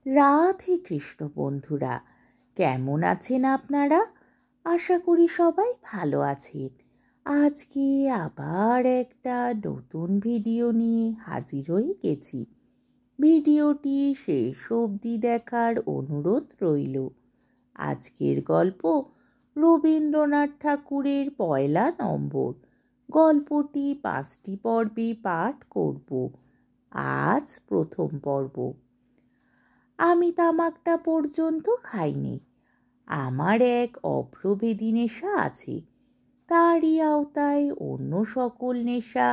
রাধে কৃষ্ণ বন্ধুরা, কেমন আছেন আপনারা? আশা করি সবাই ভালো আছেন। আজকে আবার একটা নতুন ভিডিও নিয়ে হাজির হয়ে গেছি। ভিডিওটি শেষ অবধি দেখার অনুরোধ রইল। আজকের গল্প রবীন্দ্রনাথ ঠাকুরের ১লা নম্বর। গল্পটি ৫টি পর্বে পাঠ করব। আজ প্রথম পর্ব। আমি তামাকটা পর্যন্ত খাইনি। আমার এক অপ্রভেদী নেশা আছে, তারই আওতায় অন্য সকল নেশা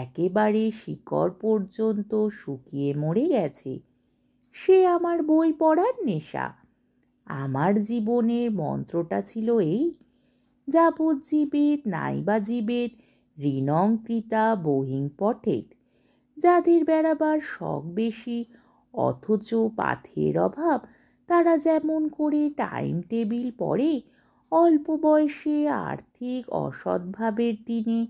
একেবারে শিকড় পর্যন্ত শুকিয়ে মরে গেছে। সে আমার বই পড়ার নেশা। আমার জীবনের মন্ত্রটা ছিল এই: যাবজ্জীবেত নাইবা জীবেত ঋণং কৃতা বহিং পঠেত। যাদের বেড়াবার শখ বেশি অথচ পাথের অভাব, তারা যেমন করে টাইম টেবিল পড়ে, অল্প বয়সে আর্থিক অসদ্ভাবের দিনে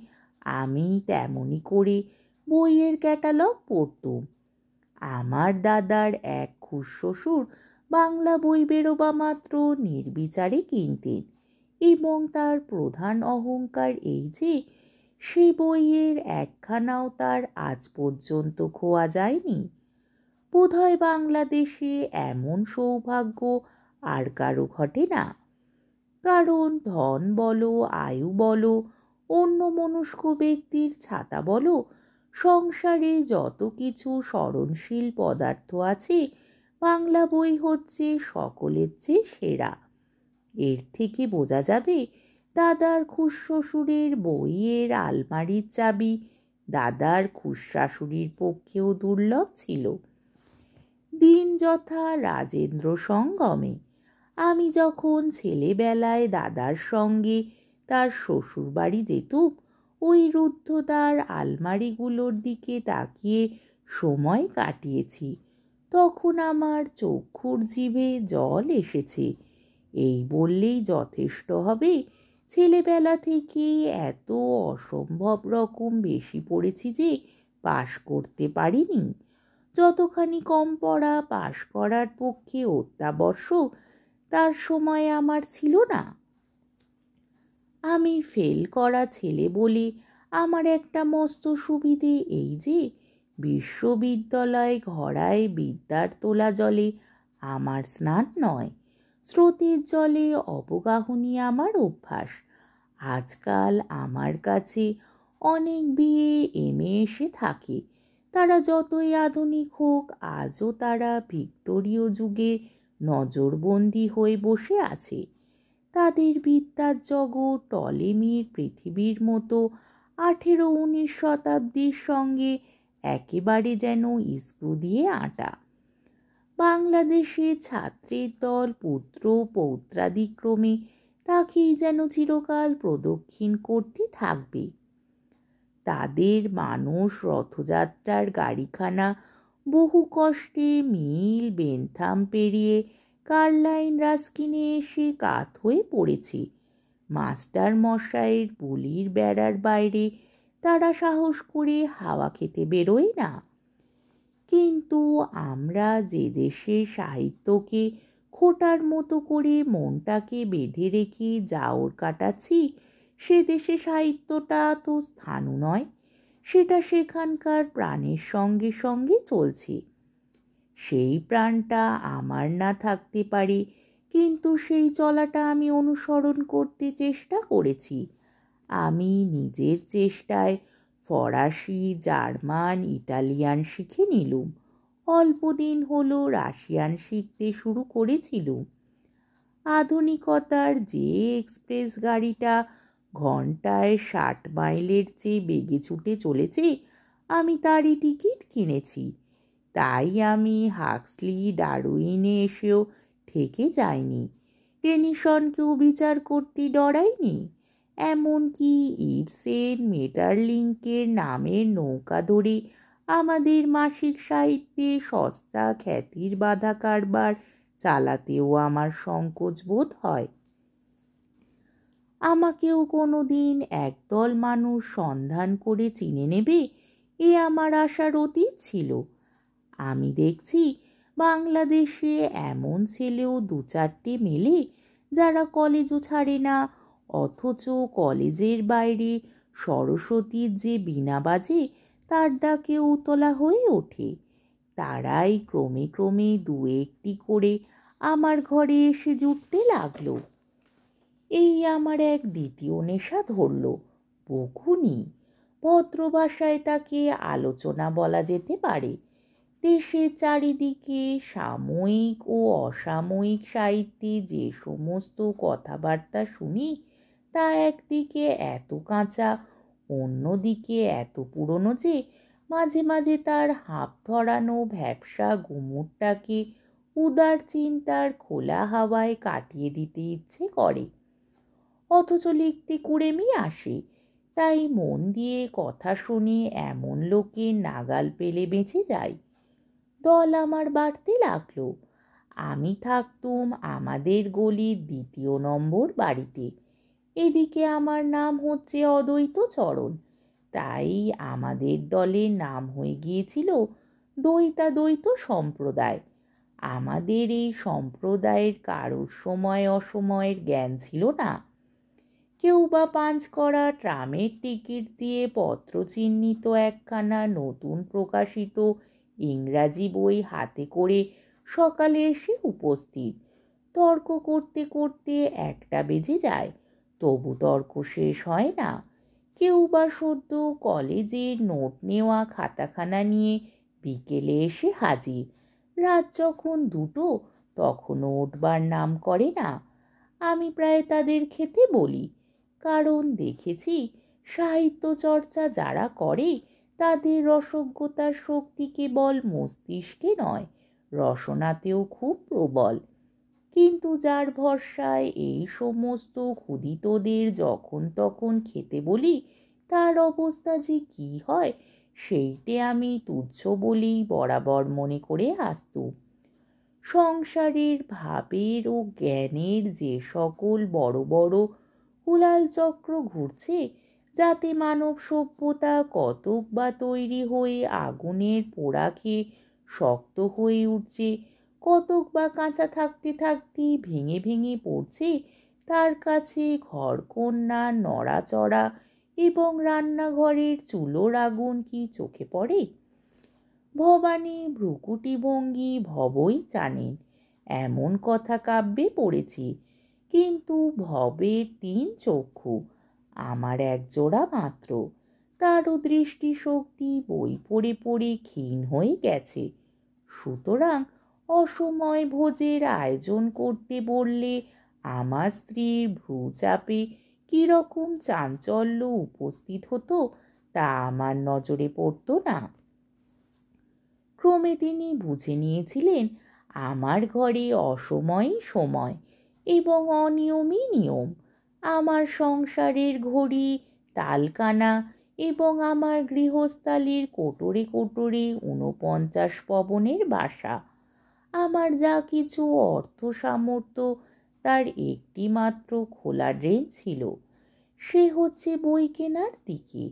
আমি তেমনি করে বইয়ের ক্যাটালগ পড়তুম। আমার দাদার এক খুড়শ্বশুর বাংলা বই বেরোবা মাত্র নির্বিচারে কিনতেন, এবং তার প্রধান অহংকার এই যে সে বইয়ের একখানাও তার আজ পর্যন্ত খোয়া যায়নি। বোধহয় বাংলাদেশে এমন সৌভাগ্য আর কারো ঘটে না। কারণ ধন বলো, আয়ু বলো, অন্য মনস্ক ব্যক্তির ছাতা বলো, সংসারে যত কিছু স্মরণশীল পদার্থ আছে, বাংলা বই হচ্ছে সকলের চেয়ে সেরা। এর থেকে বোঝা যাবে দাদার খুড়শ্বশুরের বইয়ের আলমারির চাবি দাদার খুড়শাশুড়ির পক্ষেও দুর্লভ ছিল। দিন যথা রাজেন্দ্র সঙ্গমে। আমি যখন ছেলেবেলায় দাদার সঙ্গে তার শ্বশুরবাড়ি যেতুম, ওই রুদ্ধদ্বার আলমারিগুলোর দিকে তাকিয়ে সময় কাটিয়েছি, তখন আমার চক্ষুর জিভে জল এসেছে। এই বললেই যথেষ্ট হবে, ছেলেবেলা থেকেই এত অসম্ভব রকম বেশি পড়েছি যে পাশ করতে পারিনি। যতখানি কম পড়া পাশ করার পক্ষে অত্যাবশ্যক, তার সময় আমার ছিল না। আমি ফেল করা ছেলে বলে আমার একটা মস্ত সুবিধে এই যে বিশ্ববিদ্যালয় ঘড়ায় বিদ্যার তোলা জলে আমার স্নান নয়, স্রোতের জলে অবগাহনী আমার অভ্যাস। আজকাল আমার কাছে অনেক বিয়ে এমএ এসে থাকে। তারা যতই আধুনিক হোক, আজও তারা ভিক্টোরীয় যুগে নজরবন্দি হয়ে বসে আছে। তাদের বিদ্যার জগৎ টলেমির পৃথিবীর মতো 18-19 শতাব্দীর সঙ্গে একেবারে যেন স্ক্রু দিয়ে আঁটা। বাংলাদেশে ছাত্রের দল পুত্র পৌত্রাদিক্রমে তাকেই যেন চিরকাল প্রদক্ষিণ করতে থাকবে। তাদের মানুষ রথযাত্রার গাড়িখানা বহু কষ্টে মিল বেনথাম পেরিয়ে কার্লাইন রাস্কিনে এসে কাত হয়ে পড়েছে। মাস্টার মশাইয়ের পুলির বেড়ার বাইরে তারা সাহস করে হাওয়া খেতে বেরোয় না। কিন্তু আমরা যে দেশে সাহিত্যকে খোঁটার মতো করে মনটাকে বেঁধে রেখে জাওর কাটাচ্ছি, সে দেশে সাহিত্যটা তো স্থাণু নয়, সেটা সেখানকার প্রাণের সঙ্গে সঙ্গে চলছে। সেই প্রাণটা আমার না থাকতে পারে, কিন্তু সেই চলাটা আমি অনুসরণ করতে চেষ্টা করেছি। আমি নিজের চেষ্টায় ফরাসি, জার্মান, ইটালিয়ান শিখে নিলুম। অল্পদিন হলো রাশিয়ান শিখতে শুরু করেছিলুম। আধুনিকতার যে এক্সপ্রেস গাড়িটা ঘন্টায় 60 মাইলের চেয়ে বেগে ছুটে চলেছে, আমি তারই টিকিট কিনেছি। তাই আমি হাক্সলি ডারউইনে এসেও ঠেকে যাইনি, টেনিসনকেও বিচার করতে ডরাইনি। এমনকি ইবসেন, মেটারলিঙ্কের নামের নৌকা ধরে আমাদের মাসিক সাহিত্যে সস্তা খ্যাতির বাঁধা কারবার চালাতেও আমার সংকোচ বোধ হয়। আমাকেও কোনো দিন একদল মানুষ সন্ধান করে চিনে নেবে, এ আমার আশার অতীত ছিল। আমি দেখছি বাংলাদেশে এমন ছেলেও দু চারটে মেলে যারা কলেজও ছাড়ে না, অথচ কলেজের বাইরে সরস্বতীর যে বীণা বাজে তার ডাকে উতলা হয়ে ওঠে। তারাই ক্রমে ক্রমে দু একটি করে আমার ঘরে এসে জুটতে লাগলো। এই আমার এক দ্বিতীয় নেশা ধরল, বকুনি। ভদ্র ভাষায় তাকে আলোচনা বলা যেতে পারে। দেশের চারিদিকে সাময়িক ও অসাময়িক সাহিত্যে যে সমস্ত কথাবার্তা শুনি তা একদিকে এত কাঁচা, অন্যদিকে এত পুরনো যে মাঝে মাঝে তার হাঁপ ধরানো ভ্যাপসা গুমুরটাকে উদার চিন্তার খোলা হাওয়ায় কাটিয়ে দিতে ইচ্ছে করে। অথচ লিখতে কুড়েমি আসে, তাই মন দিয়ে কথা শুনে এমন লোকের নাগাল পেলে বেঁচে যায়। দল আমার বাড়তে লাগলো। আমি থাকতুম আমাদের গলির 2 নম্বর বাড়িতে। এদিকে আমার নাম হচ্ছে অদ্বৈত চরণ, তাই আমাদের দলের নাম হয়ে গিয়েছিল দ্বৈতাদ্বৈত সম্প্রদায়। আমাদের এই সম্প্রদায়ের কারোর সময় অসময়ের জ্ঞান ছিল না। কেউ বা পাঞ্চ করা ট্রামের টিকিট দিয়ে পত্র চিহ্নিত একখানা নতুন প্রকাশিত ইংরাজি বই হাতে করে সকালে এসে উপস্থিত। তর্ক করতে করতে 1টা বেজে যায়, তবু তর্ক শেষ হয় না। কেউ বা সদ্য কলেজের নোট নেওয়া খাতাখানা নিয়ে বিকেলে এসে হাজির। রাত যখন 2টো তখনও উঠবার নাম করে না। আমি প্রায় তাদের খেতে বলি, কারণ দেখেছি সাহিত্য চর্চা যারা করে তাদের রসজ্ঞতার শক্তি কেবল মস্তিষ্কে নয়, রসনাতেও খুব প্রবল। কিন্তু যার ভরসায় এই সমস্ত ক্ষুধিতদের যখন তখন খেতে বলি তার অবস্থা যে কি হয় সেইটে আমি তুচ্ছ বলেই বরাবর মনে করে হাসতুম। সংসারের ভাবের ও জ্ঞানের যে সকল বড় বড় কুলাল চক্র ঘুরছে, যাতে মানব সভ্যতা কতক বা তৈরি হয়ে আগুনের পোড়া খেয়ে শক্ত হয়ে উঠছে, কতক বা কাঁচা থাকতে থাকতেই ভেঙে ভেঙে পড়ছে, তার কাছে ঘরকন্না, নড়াচড়া এবং রান্নাঘরের চুলোর আগুন কি চোখে পড়ে? ভবানী ভ্রুকুটি ভঙ্গি ভবই জানেন, এমন কথা কাব্যে পড়েছি। কিন্তু ভবের 3 চক্ষু, আমার 1 জোড়া মাত্র। তারও দৃষ্টিশক্তি বই পড়ে পড়ে ক্ষীণ হয়ে গেছে। সুতরাং অসময় ভোজের আয়োজন করতে বললে আমার স্ত্রীর ভ্রু চাপে কিরকম চাঞ্চল্য উপস্থিত হতো তা আমার নজরে পড়তো না। ক্রমে তিনি বুঝে নিয়েছিলেন আমার ঘরে অসময়ই সময় এবং অনিয়মই নিয়ম। আমার সংসারের ঘড়ি, তালকানা এবং আমার গৃহস্থালির কোটরে কোটরে 49 পবনের বাসা। আমার যা কিছু অর্থ সামর্থ্য তার একটি মাত্র খোলা ড্রেন ছিল, সে হচ্ছে বই কেনার দিকে।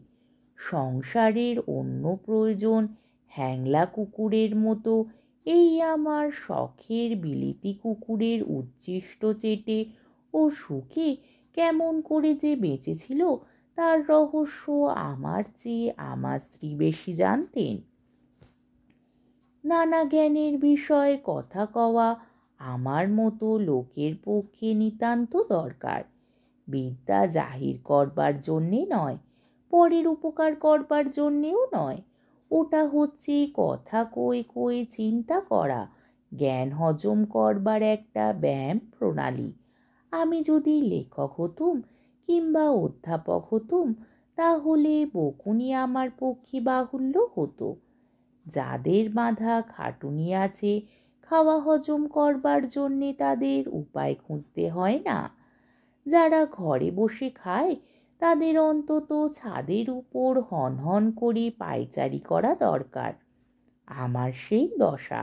সংসারের অন্য প্রয়োজন হ্যাংলা কুকুরের মতো এই আমার শখের বিলিতি কুকুরের উচ্ছিষ্ট চেটে ও সুখে কেমন করে যে বেঁচেছিল তার রহস্য আমার চেয়ে আমার স্ত্রী বেশি জানতেন। নানা জ্ঞানের বিষয়ে কথা কওয়া আমার মতো লোকের পক্ষে নিতান্ত দরকার। বিদ্যা জাহির করবার জন্যে নয়, পরের উপকার করবার জন্যেও নয়। ওটা হচ্ছে কথা কয়ে কয়ে চিন্তা করা, জ্ঞান হজম করবার একটা ব্যায়াম প্রণালী। আমি যদি লেখক হতুম কিংবা অধ্যাপক হতুম তাহলে বকুনি আমার পক্ষে বাহুল্য হতো। যাদের বাঁধা খাটুনি আছে, খাওয়া হজম করবার জন্যে তাদের উপায় খুঁজতে হয় না। যারা ঘরে বসে খায় তাদের অন্তত ছাদের উপর হনহন করে পায়চারি করা দরকার। আমার সেই দশা।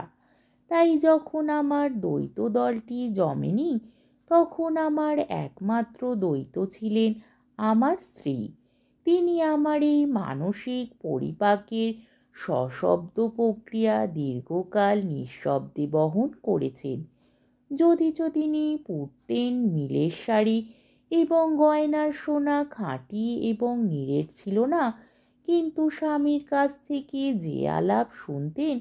তাই যখন আমার দ্বৈত দলটি জমেনি তখন আমার একমাত্র দ্বৈত ছিলেন আমার স্ত্রী। তিনি আমার এই মানসিক পরিপাকের সশব্দ প্রক্রিয়া দীর্ঘকাল নিঃশব্দে বহন করেছেন। যদিচ তিনি পরতেন মিলের শাড়ি এবং গয়নার সোনা খাঁটি এবং নিরেট ছিল না, কিন্তু স্বামীর কাছ থেকে যে আলাপ শুনতেন,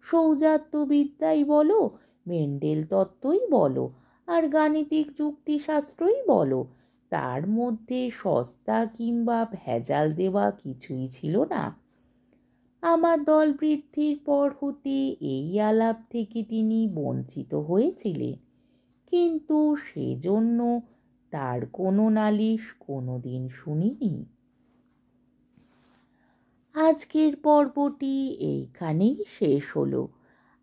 সৌজাত্যবিদ্যাই বলো, মেন্ডেল তত্ত্বই বলো, আর গাণিতিক যুক্তিশাস্ত্রই বলো, তার মধ্যে সস্তা কিংবা ভেজাল দেওয়া কিছুই ছিল না। আমার দল বৃদ্ধির পর হতে এই আলাপ থেকে তিনি বঞ্চিত হয়েছিলেন, কিন্তু সেজন্য তার কোনো নালিশ কোনোদিন শুনিনি। আজকের পর্বটি এইখানেই শেষ হলো।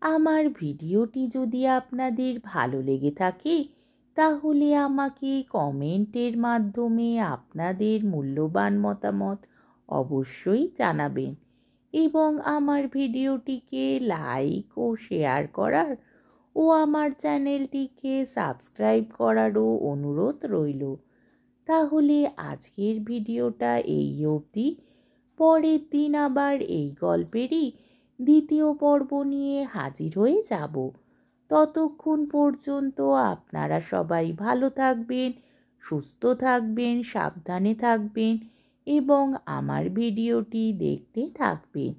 আমার ভিডিওটি যদি আপনাদের ভালো লেগে থাকে তাহলে আমাকে কমেন্টের মাধ্যমে আপনাদের মূল্যবান মতামত অবশ্যই জানাবেন এবং আমার ভিডিওটিকে লাইক ও শেয়ার করার ও আমার চ্যানেলটিকে সাবস্ক্রাইব করারও অনুরোধ রইল। তাহলে আজকের ভিডিওটা এই অবধি। পরের দিন আবার এই গল্পেরই দ্বিতীয় পর্ব নিয়ে হাজির হয়ে যাব। ততক্ষণ পর্যন্ত আপনারা সবাই ভালো থাকবেন, সুস্থ থাকবেন, সাবধানে থাকবেন এবং আমার ভিডিওটি দেখতে থাকবেন।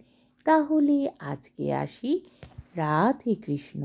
তাহলে আজকে আসি। রাধে কৃষ্ণ।